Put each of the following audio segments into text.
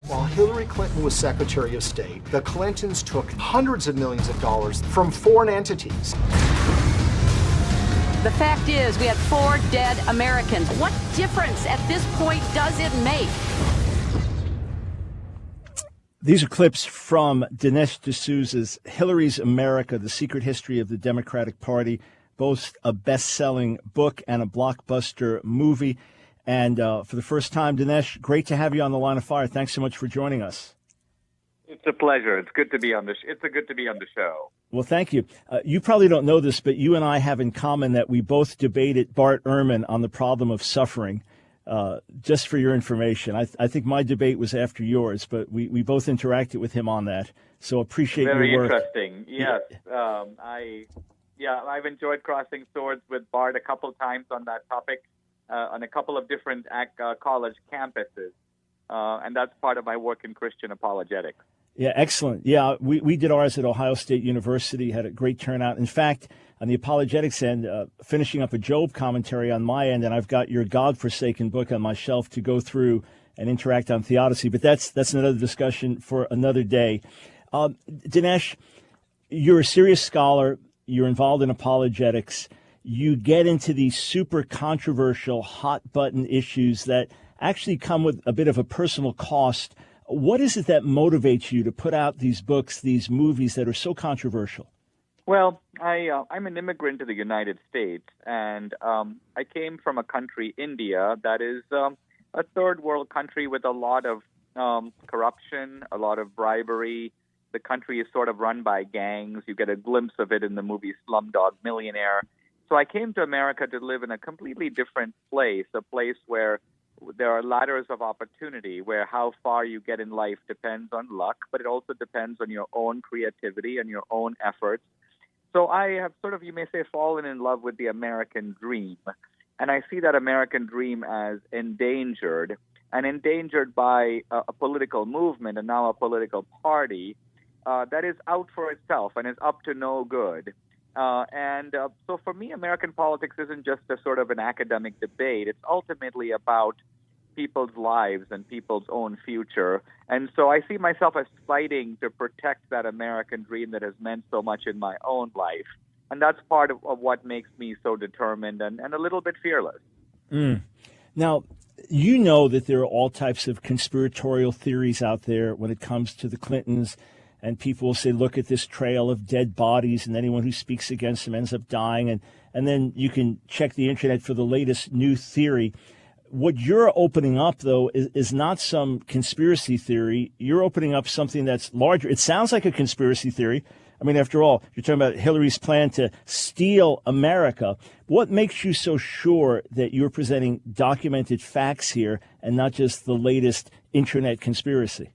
While Hillary Clinton was Secretary of State, the Clintons took hundreds of millions of dollars from foreign entities. The fact is, we had 4 dead Americans. What difference at this point does it make? These are clips from Dinesh D'Souza's Hillary's America, The Secret History of the Democratic Party, both a best-selling book and a blockbuster movie. And for the first time, Dinesh, great to have you on the Line of Fire. Thanks so much for joining us. It's a pleasure. It's good to be on the show. Well, thank you. You probably don't know this, but you and I have in common that we both debated Bart Ehrman on the problem of suffering. Just for your information, I think my debate was after yours, but we both interacted with him on that. So appreciate your work. Very interesting. Yes, I've enjoyed crossing swords with Bart a couple times on that topic. On a couple of different college campuses, and that's part of my work in Christian apologetics. Yeah, excellent. Yeah, we did ours at Ohio State University, had a great turnout. In fact, on the apologetics end, finishing up a Job commentary on my end, and I've got your God-forsaken book on my shelf to go through and interact on theodicy, but that's another discussion for another day. Dinesh, you're a serious scholar. You're involved in apologetics. You get into these super controversial, hot-button issues that actually come with a bit of a personal cost. What is it that motivates you to put out these books, these movies that are so controversial? Well, I'm an immigrant to the United States, and I came from a country, India, that is a third-world country with a lot of corruption, a lot of bribery. The country is sort of run by gangs. You get a glimpse of it in the movie Slumdog Millionaire. So I came to America to live in a completely different place, a place where there are ladders of opportunity, where how far you get in life depends on luck, but it also depends on your own creativity and your own efforts. So I have sort of, you may say, fallen in love with the American dream. And I see that American dream as endangered, and endangered by a political movement and now a political party that is out for itself and is up to no good. So for me, American politics isn't just a sort of an academic debate. It's ultimately about people's lives and people's own future. And so I see myself as fighting to protect that American dream that has meant so much in my own life. And that's part of what makes me so determined and a little bit fearless. Now, you know that there are all types of conspiratorial theories out there when it comes to the Clintons. And people will say, look at this trail of dead bodies, and anyone who speaks against them ends up dying. And then you can check the internet for the latest new theory. What you're opening up, though, is not some conspiracy theory. You're opening up something that's larger. It sounds like a conspiracy theory. I mean, after all, you're talking about Hillary's plan to steal America. What makes you so sure that you're presenting documented facts here and not just the latest internet conspiracy?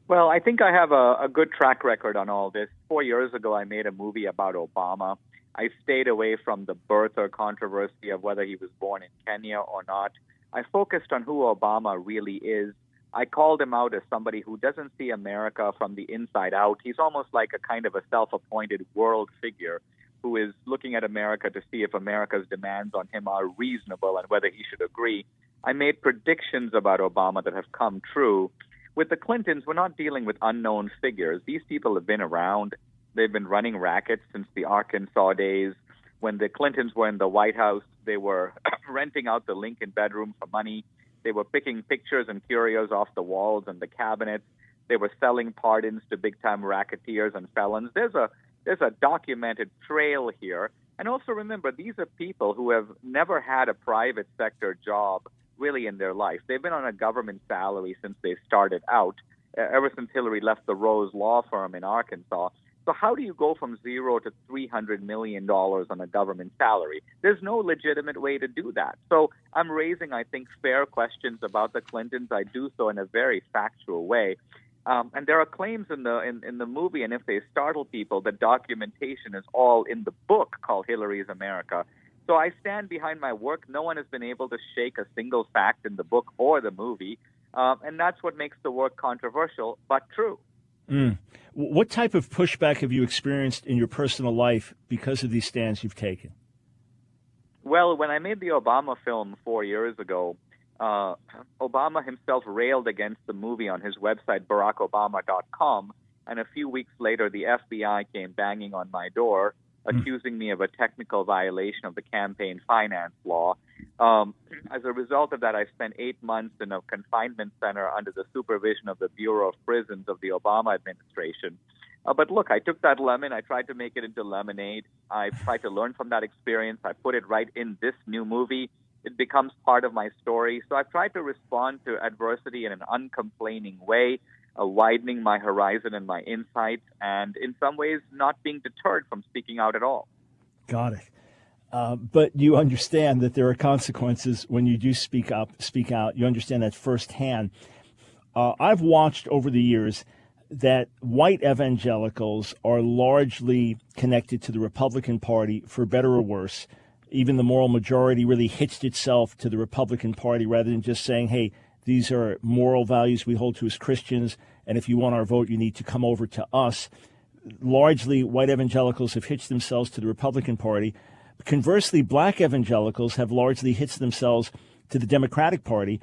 Well, I think I have a good track record on all this. 4 years ago, I made a movie about Obama. I stayed away from the birther controversy of whether he was born in Kenya or not. I focused on who Obama really is. I called him out as somebody who doesn't see America from the inside out. He's almost like a kind of a self-appointed world figure who is looking at America to see if America's demands on him are reasonable and whether he should agree. I made predictions about Obama that have come true. With the Clintons, we're not dealing with unknown figures. These people have been around. They've been running rackets since the Arkansas days. When the Clintons were in the White House, they were renting out the Lincoln bedroom for money. They were picking pictures and curios off the walls and the cabinets. They were selling pardons to big-time racketeers and felons. There's a documented trail here. And also remember, these are people who have never had a private sector job really in their life. They've been on a government salary since they started out, ever since Hillary left the Rose Law Firm in Arkansas. So how do you go from zero to $300 million on a government salary? There's no legitimate way to do that. So I'm raising, I think, fair questions about the Clintons. I do so in a very factual way. And there are claims in the movie, and if they startle people, the documentation is all in the book called Hillary's America. So I stand behind my work. No one has been able to shake a single fact in the book or the movie. And that's what makes the work controversial, but true. What type of pushback have you experienced in your personal life because of these stands you've taken? Well, when I made the Obama film 4 years ago, Obama himself railed against the movie on his website, barackobama.com, and a few weeks later, the FBI came banging on my door, accusing me of a technical violation of the campaign finance law. As a result of that, I spent 8 months in a confinement center under the supervision of the Bureau of Prisons of the Obama administration. But look, I took that lemon, I tried to make it into lemonade. I tried to learn from that experience. I put it right in this new movie. It becomes part of my story. So I've tried to respond to adversity in an uncomplaining way, widening my horizon and my insights, and in some ways not being deterred from speaking out at all. Got it. But you understand that there are consequences when you do speak out. You understand that firsthand. I've watched over the years that white evangelicals are largely connected to the Republican Party, for better or worse. Even the moral majority really hitched itself to the Republican Party rather than just saying, hey, these are moral values we hold to as Christians, and if you want our vote, you need to come over to us. Largely, white evangelicals have hitched themselves to the Republican Party. Conversely, black evangelicals have largely hitched themselves to the Democratic Party,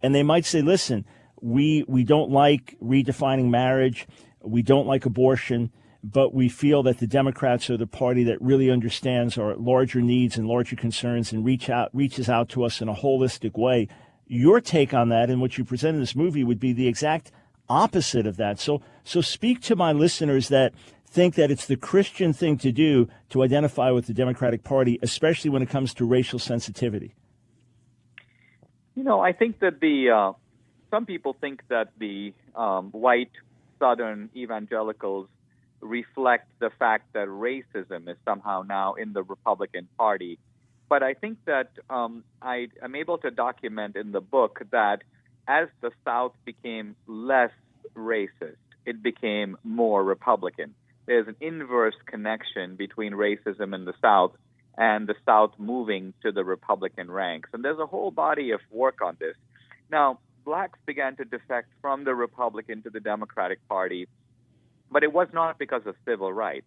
and they might say, listen, we don't like redefining marriage, we don't like abortion, but we feel that the Democrats are the party that really understands our larger needs and larger concerns and reaches out to us in a holistic way. Your take on that and what you present in this movie would be the exact opposite of that. So speak to my listeners that think that it's the Christian thing to do to identify with the Democratic Party, especially when it comes to racial sensitivity. You know, I think that some people think that the white Southern evangelicals reflect the fact that racism is somehow now in the Republican Party. But I think that I am able to document in the book that as the South became less racist, it became more Republican. There's an inverse connection between racism in the South and the South moving to the Republican ranks. And there's a whole body of work on this. Now, blacks began to defect from the Republican to the Democratic Party, but it was not because of civil rights.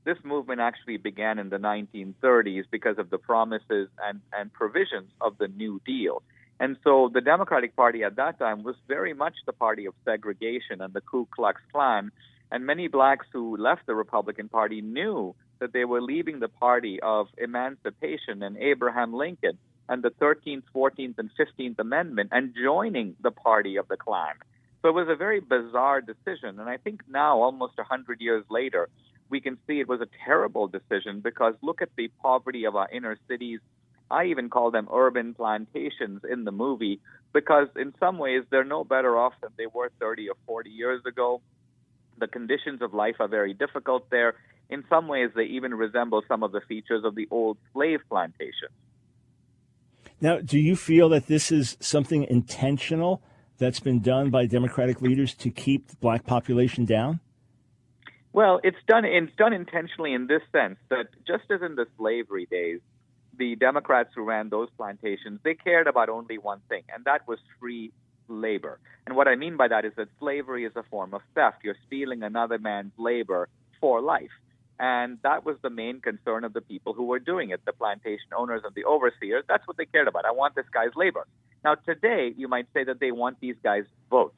This movement actually began in the 1930s because of the promises and provisions of the New Deal. And so the Democratic Party at that time was very much the party of segregation and the Ku Klux Klan. And many blacks who left the Republican Party knew that they were leaving the party of emancipation and Abraham Lincoln and the 13th, 14th, and 15th Amendment and joining the party of the Klan. So it was a very bizarre decision. And I think now, almost 100 years later, we can see it was a terrible decision because look at the poverty of our inner cities. I even call them urban plantations in the movie because in some ways they're no better off than they were 30 or 40 years ago. The conditions of life are very difficult there. In some ways, they even resemble some of the features of the old slave plantations. Now, do you feel that this is something intentional that's been done by Democratic leaders to keep the black population down? Well, it's done intentionally in this sense that just as in the slavery days, the Democrats who ran those plantations, they cared about only one thing, and that was free labor. And what I mean by that is that slavery is a form of theft. You're stealing another man's labor for life. And that was the main concern of the people who were doing it, the plantation owners and the overseers. That's what they cared about. I want this guy's labor. Now, today, you might say that they want these guys' votes.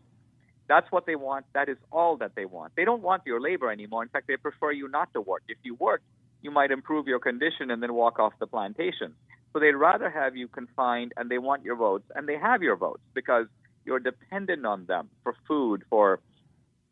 That's what they want. That is all that they want. They don't want your labor anymore. In fact, they prefer you not to work. If you work, you might improve your condition and then walk off the plantation. So they'd rather have you confined, and they want your votes, and they have your votes because you're dependent on them for food, for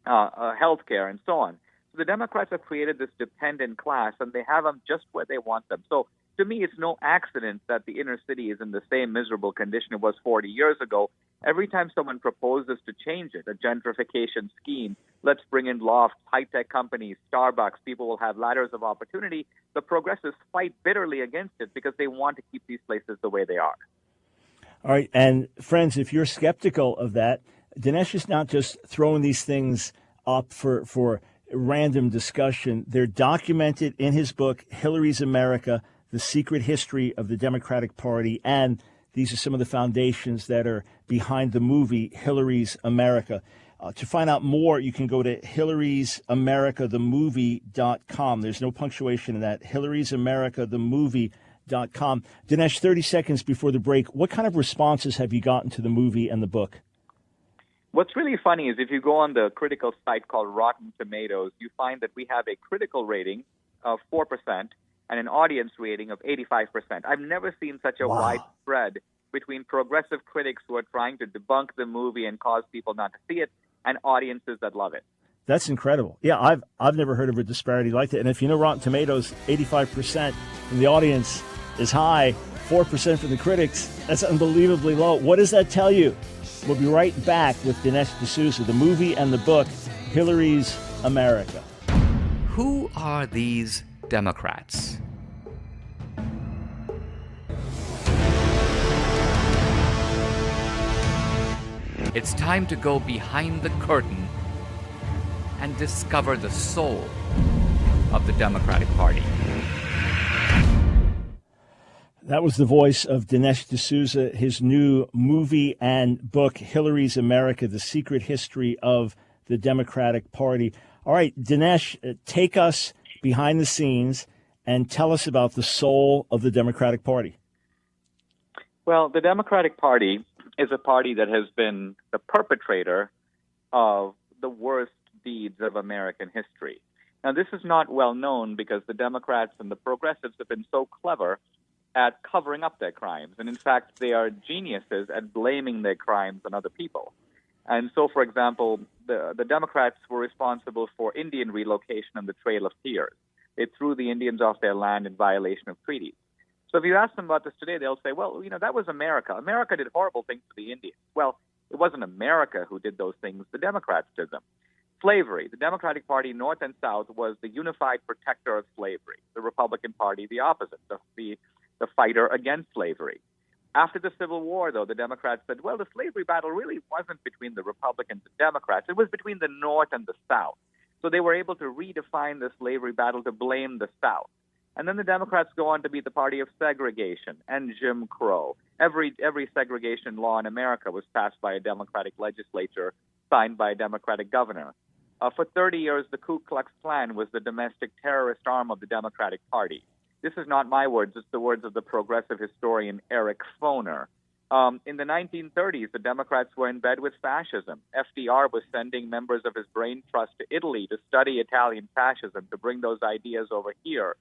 health care, and so on. So the Democrats have created this dependent class, and they have them just where they want them. So to me, it's no accident that the inner city is in the same miserable condition it was 40 years ago. Every time someone proposes to change it, a gentrification scheme, let's bring in lofts, high-tech companies, Starbucks, people will have ladders of opportunity, the progressives fight bitterly against it because they want to keep these places the way they are. All right, and friends, if you're skeptical of that, Dinesh is not just throwing these things up for random discussion. They're documented in his book, Hillary's America, The Secret History of the Democratic Party, and these are some of the foundations that are behind the movie Hillary's America. To find out more, you can go to Hillary'sAmericaTheMovie.com. There's no punctuation in that, Hillary'sAmericaTheMovie.com. Dinesh, 30 seconds before the break, what kind of responses have you gotten to the movie and the book? What's really funny is if you go on the critical site called Rotten Tomatoes, you find that we have a critical rating of 4% and an audience rating of 85%. I've never seen such a wide spread between progressive critics who are trying to debunk the movie and cause people not to see it and audiences that love it. That's incredible. Yeah, I've never heard of a disparity like that. And if you know Rotten Tomatoes, 85% from the audience is high, 4% from the critics. That's unbelievably low. What does that tell you? We'll be right back with Dinesh D'Souza, the movie and the book, Hillary's America. Who are these Democrats? It's time to go behind the curtain and discover the soul of the Democratic Party. That was the voice of Dinesh D'Souza, his new movie and book, Hillary's America, The Secret History of the Democratic Party. All right, Dinesh, take us behind the scenes and tell us about the soul of the Democratic Party. Well, the Democratic Party is a party that has been the perpetrator of the worst deeds of American history. Now, this is not well known because the Democrats and the progressives have been so clever at covering up their crimes. And in fact, they are geniuses at blaming their crimes on other people. And so, for example, the Democrats were responsible for Indian relocation on the Trail of Tears. They threw the Indians off their land in violation of treaties. So if you ask them about this today, they'll say, well, that was America. America did horrible things to the Indians. Well, it wasn't America who did those things. The Democrats did them. Slavery. The Democratic Party, North and South, was the unified protector of slavery. The Republican Party, the opposite, the fighter against slavery. After the Civil War, though, the Democrats said, well, the slavery battle really wasn't between the Republicans and Democrats. It was between the North and the South. So they were able to redefine the slavery battle to blame the South. And then the Democrats go on to be the party of segregation and Jim Crow. Every segregation law in America was passed by a Democratic legislature, signed by a Democratic governor. For 30 years, the Ku Klux Klan was the domestic terrorist arm of the Democratic Party. This is not my words, it's the words of the progressive historian Eric Foner. In the 1930s, the Democrats were in bed with fascism. FDR was sending members of his brain trust to Italy to study Italian fascism, to bring those ideas over here.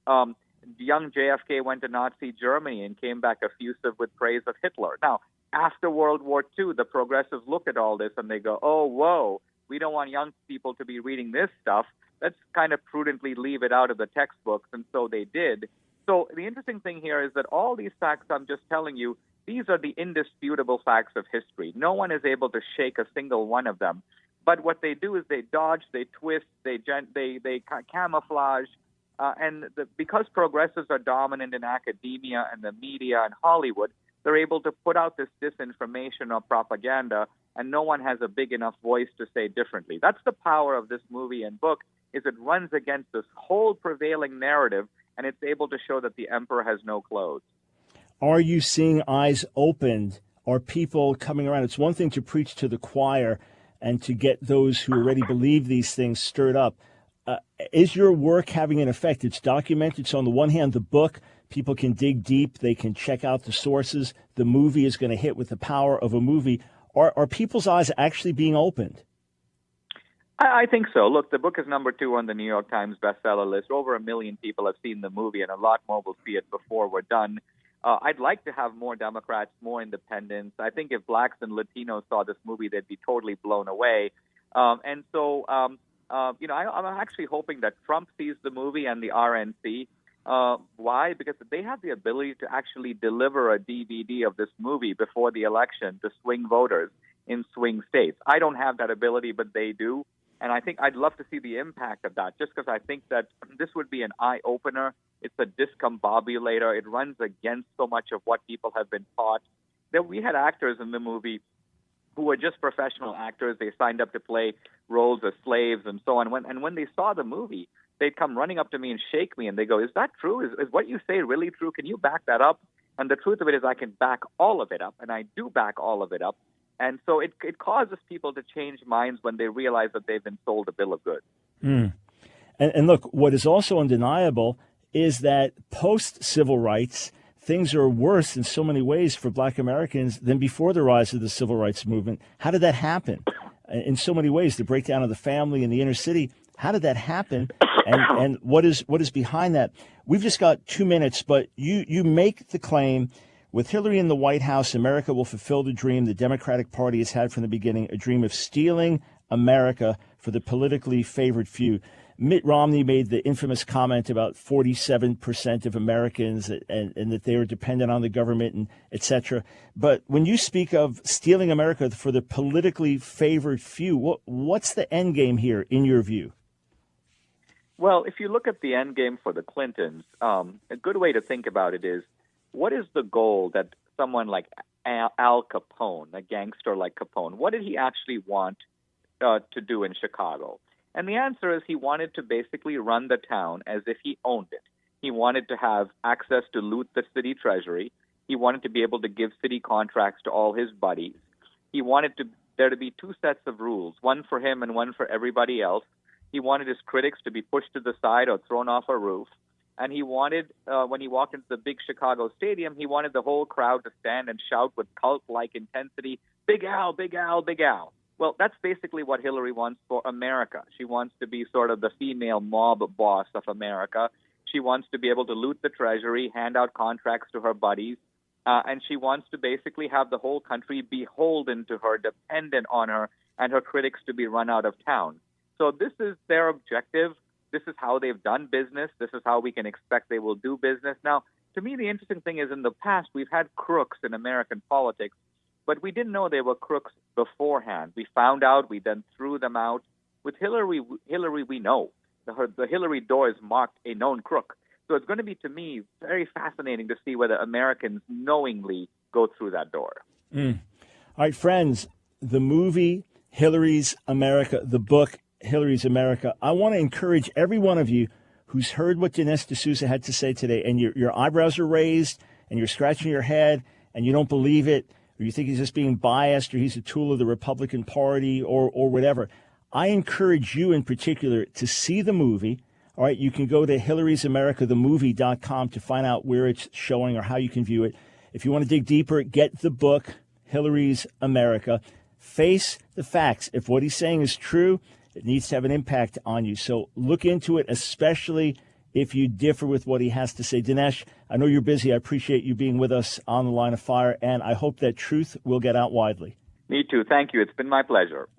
Young JFK went to Nazi Germany and came back effusive with praise of Hitler. Now, after World War II, the progressives look at all this and they go, oh, whoa, we don't want young people to be reading this stuff. Let's kind of prudently leave it out of the textbooks, and so they did. So the interesting thing here is that all these facts I'm just telling you, these are the indisputable facts of history. No one is able to shake a single one of them. But what they do is they dodge, they twist, they camouflage, because progressives are dominant in academia and the media and Hollywood, they're able to put out this disinformation or propaganda, and no one has a big enough voice to say differently. That's the power of this movie and book, is it runs against this whole prevailing narrative, and it's able to show that the emperor has no clothes. Are you seeing eyes opened? Are people coming around? It's one thing to preach to the choir and to get those who already believe these things stirred up. Is your work having an effect? It's documented. So on the one hand, the book, people can dig deep. They can check out the sources. The movie is going to hit with the power of a movie. Are people's eyes actually being opened? I think so. Look, the book is number 2 on the New York Times bestseller list. Over 1 million people have seen the movie, and a lot more will see it before we're done. I'd like to have more Democrats, more independents. I think if blacks and Latinos saw this movie, they'd be totally blown away. I'm actually hoping that Trump sees the movie and the RNC. Why? Because they have the ability to actually deliver a DVD of this movie before the election to swing voters in swing states. I don't have that ability, but they do. And I think I'd love to see the impact of that, just because I think that this would be an eye-opener. It's a discombobulator. It runs against so much of what people have been taught. We had actors in the movie who were just professional actors. They signed up to play roles as slaves and so on. When they saw the movie, they'd come running up to me and shake me, and they go, is that true? Is what you say really true? Can you back that up? And the truth of it is I can back all of it up, and I do back all of it up. And so it causes people to change minds when they realize that they've been sold a bill of goods. And look, what is also undeniable is that post-civil rights, things are worse in so many ways for Black Americans than before the rise of the civil rights movement. How did that happen? In so many ways, the breakdown of the family in the inner city. How did that happen? And what is behind that? We've just got 2 minutes, but you make the claim, with Hillary in the White House, America will fulfill the dream the Democratic Party has had from the beginning, a dream of stealing America for the politically favored few. Mitt Romney made the infamous comment about 47% of Americans and that they were dependent on the government and et cetera. But when you speak of stealing America for the politically favored few, what's the end game here in your view? Well, if you look at the end game for the Clintons, a good way to think about it is, what is the goal that someone like Al Capone, a gangster like Capone, what did he actually want to do in Chicago? And the answer is he wanted to basically run the town as if he owned it. He wanted to have access to loot the city treasury. He wanted to be able to give city contracts to all his buddies. He wanted there to be two sets of rules, one for him and one for everybody else. He wanted his critics to be pushed to the side or thrown off a roof. And he wanted, when he walked into the big Chicago stadium, he wanted the whole crowd to stand and shout with cult-like intensity, "Big Al, Big Al, Big Al." Well, that's basically what Hillary wants for America. She wants to be sort of the female mob boss of America. She wants to be able to loot the treasury, hand out contracts to her buddies, and she wants to basically have the whole country beholden to her, dependent on her, and her critics to be run out of town. So this is their objective. This is how they've done business. This is how we can expect they will do business. Now, to me, the interesting thing is in the past, we've had crooks in American politics, but we didn't know they were crooks beforehand. We found out, we then threw them out. With Hillary, we know. The Hillary door is marked a known crook. So it's going to be, to me, very fascinating to see whether Americans knowingly go through that door. All right, friends, the movie Hillary's America, the book Hillary's America. I want to encourage every one of you who's heard what Dinesh D'Souza had to say today, and your eyebrows are raised, and you're scratching your head, and you don't believe it, or you think he's just being biased, or he's a tool of the Republican Party, or whatever. I encourage you in particular to see the movie. All right, you can go to Hillary'sAmericaTheMovie.com to find out where it's showing or how you can view it. If you want to dig deeper, get the book, Hillary's America. Face the facts. If what he's saying is true, it needs to have an impact on you. So look into it, especially if you differ with what he has to say. Dinesh, I know you're busy. I appreciate you being with us on the Line of Fire, and I hope that truth will get out widely. Me too. Thank you. It's been my pleasure.